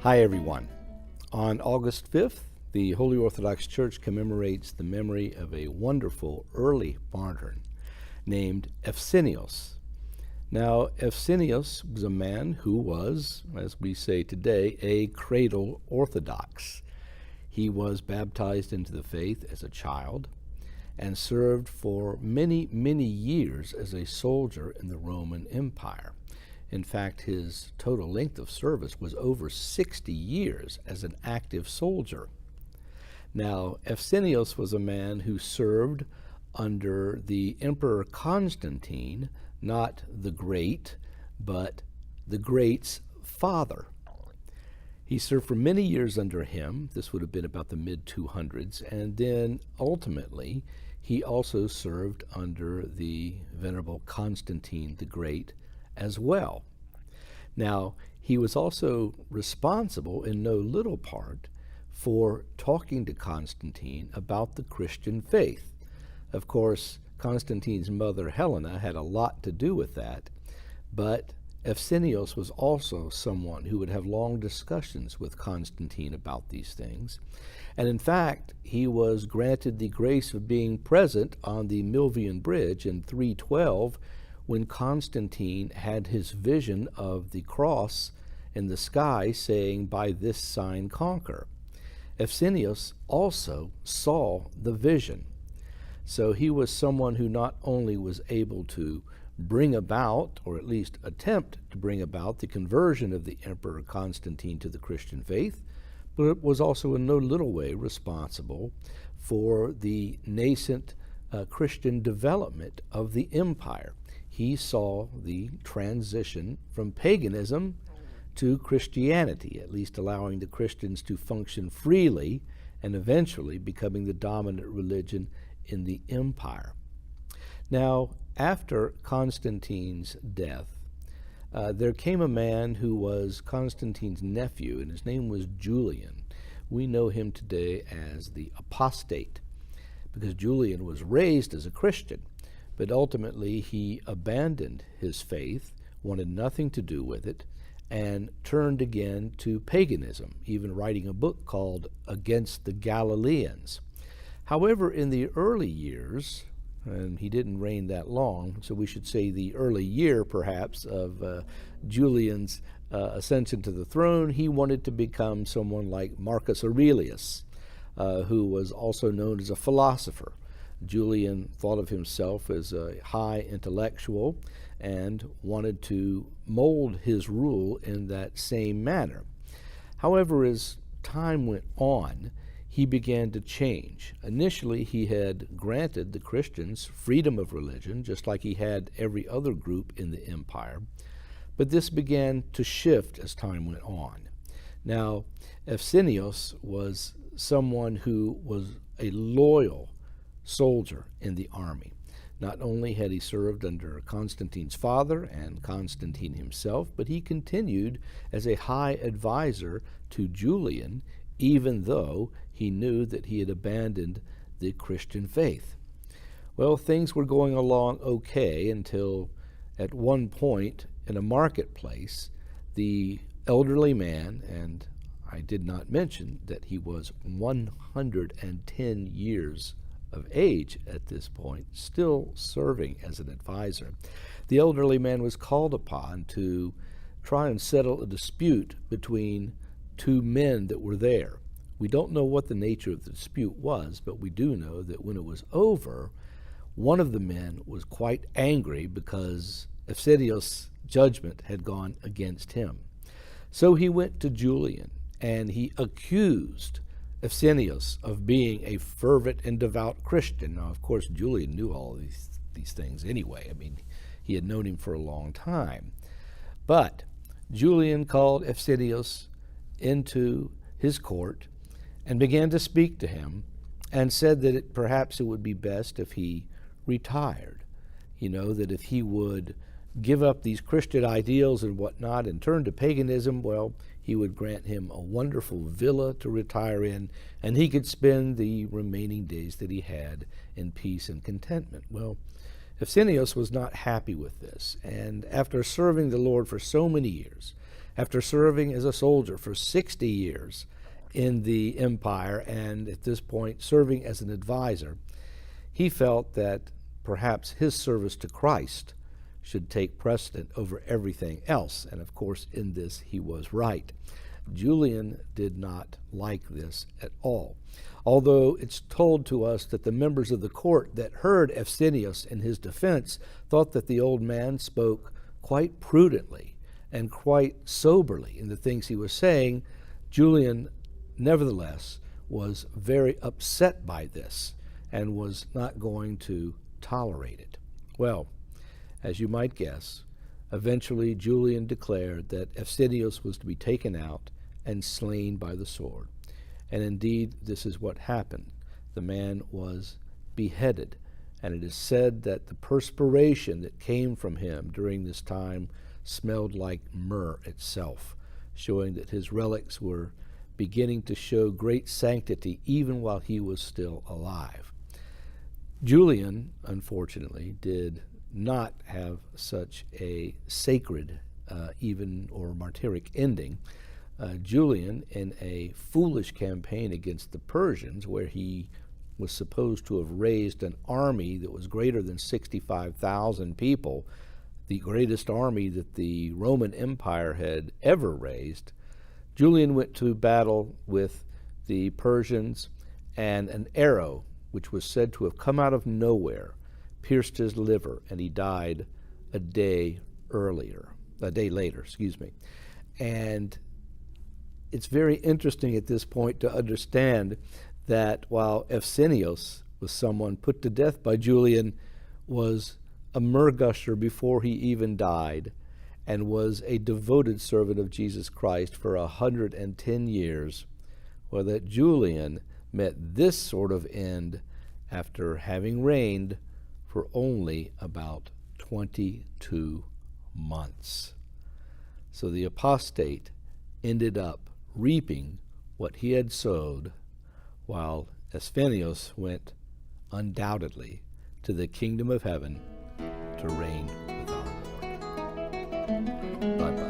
Hi everyone. On August 5th, the Holy Orthodox Church commemorates the memory of a wonderful early martyr named Efsignios. Now, Efsignios was a man who was, as we say today, a cradle Orthodox. He was baptized into the faith as a child and served for many, many years as a soldier in the Roman Empire. In fact, his total length of service was over 60 years as an active soldier. Now, Efsignios was a man who served under the Emperor Constantine, not the Great, but the Great's father. He served for many years under him. This would have been about the mid-200s, and then ultimately he also served under the Venerable Constantine the Great as well. Now, he was also responsible in no little part for talking to Constantine about the Christian faith. Of course, Constantine's mother Helena had a lot to do with that, but Efsignios was also someone who would have long discussions with Constantine about these things. And in fact, he was granted the grace of being present on the Milvian Bridge in 312 when Constantine had his vision of the cross in the sky saying, "By this sign conquer." Efsignios also saw the vision. So he was someone who not only was able to bring about, or at least attempt to bring about, the conversion of the Emperor Constantine to the Christian faith, but was also in no little way responsible for the nascent Christian development of the empire. He saw the transition from paganism to Christianity, at least allowing the Christians to function freely and eventually becoming the dominant religion in the empire. Now, after Constantine's death, there came a man who was Constantine's nephew, and his name was Julian. We know him today as the apostate, because Julian was raised as a Christian, but ultimately he abandoned his faith, wanted nothing to do with it, and turned again to paganism, even writing a book called Against the Galileans. However, in the early years, and he didn't reign that long, so we should say the early year perhaps of Julian's ascension to the throne, he wanted to become someone like Marcus Aurelius, who was also known as a philosopher. Julian thought of himself as a high intellectual and wanted to mold his rule in that same manner. However, as time went on, he began to change. Initially, he had granted the Christians freedom of religion, just like he had every other group in the empire. But this began to shift as time went on. Now, Efsignios was someone who was a loyal soldier in the army. Not only had he served under Constantine's father and Constantine himself, but he continued as a high advisor to Julian, even though he knew that he had abandoned the Christian faith. Well, things were going along okay until at one point in a marketplace, the elderly man, and I did not mention that he was 110 years of age at this point, still serving as an advisor. The elderly man was called upon to try and settle a dispute between two men that were there. We don't know what the nature of the dispute was, but we do know that when it was over, one of the men was quite angry because Efsignios' judgment had gone against him. So he went to Julian and he accused Efsignios of being a fervent and devout Christian. Now, of course, Julian knew all these things anyway. I mean, he had known him for a long time. But Julian called Efsignios into his court and began to speak to him and said that perhaps it would be best if he retired. You know, that if he would give up these Christian ideals and whatnot and turn to paganism, well, he would grant him a wonderful villa to retire in, and he could spend the remaining days that he had in peace and contentment. Well, Efsignios was not happy with this, and after serving the Lord for so many years, after serving as a soldier for 60 years in the empire, and at this point serving as an advisor, he felt that perhaps his service to Christ should take precedent over everything else, and of course in this he was right. Julian did not like this at all, although it's told to us that the members of the court that heard Efsignios in his defense thought that the old man spoke quite prudently and quite soberly in the things he was saying. Julian, nevertheless, was very upset by this and was not going to tolerate it. Well, as you might guess, eventually Julian declared that Efsignios was to be taken out and slain by the sword. And indeed, this is what happened. The man was beheaded, and it is said that the perspiration that came from him during this time smelled like myrrh itself, showing that his relics were beginning to show great sanctity even while he was still alive. Julian, unfortunately, did not have such a sacred even or martyric ending. Julian, in a foolish campaign against the Persians, where he was supposed to have raised an army that was greater than 65,000 people, the greatest army that the Roman Empire had ever raised, Julian went to battle with the Persians, and an arrow, which was said to have come out of nowhere, pierced his liver, and he died a day later. And it's very interesting at this point to understand that while Efsignios was someone put to death by Julian, was a myrrh gusher before he even died, and was a devoted servant of Jesus Christ for 110 years, or that Julian met this sort of end after having reigned for only about 22 months. So the apostate ended up reaping what he had sowed, while Efsignios went undoubtedly to the kingdom of heaven to reign with our Lord. Bye-bye.